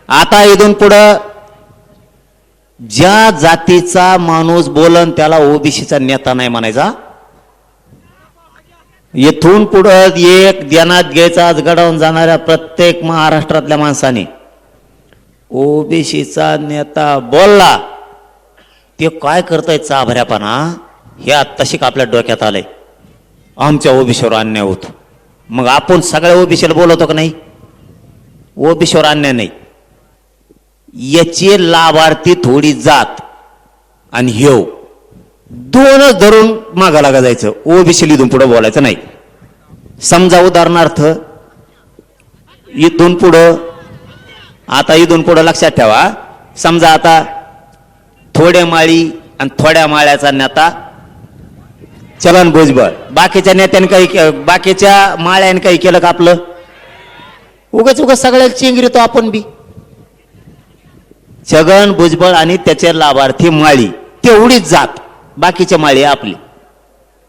आता इथून पुढं ज्या जातीचा माणूस बोलन त्याला ओबीसीचा नेता नाही म्हणायचा. इथून पुढं एक ध्यानात घ्यायचा, आज घडवून जाणाऱ्या प्रत्येक महाराष्ट्रातल्या माणसाने ओबीसीचा नेता बोलला ते काय करताय चाभऱ्यापणा, हे आत्ताशी आपल्या डोक्यात आलंय. आमच्या ओबीसीवर अन्याय होतो, मग आपण सगळ्या ओबीसीला बोलवतो का नाही? ओबीसीवर अन्याय नाही. याची लाभार्थी थोडी जात आणि हेव दोनच धरून मागा लागा जायचं. ओबीसी इथून पुढे बोलायचं नाही. समजा उदाहरणार्थ इथून पुढं, आता इथून पुढं लक्षात ठेवा, समजा आता थोड्या माळी आणि थोड्या माळ्याचा नेता छगन भुजबळ, बाकीच्या नेत्याने काही, बाकीच्या माळ्याने काही केलं का आपलं? उगाच उगाच सगळ्याला चेंगरीतो आपण बी. छगन भुजबळ आणि त्याचे लाभार्थी माळी तेवढीच जात, बाकीच्या माळी आपली.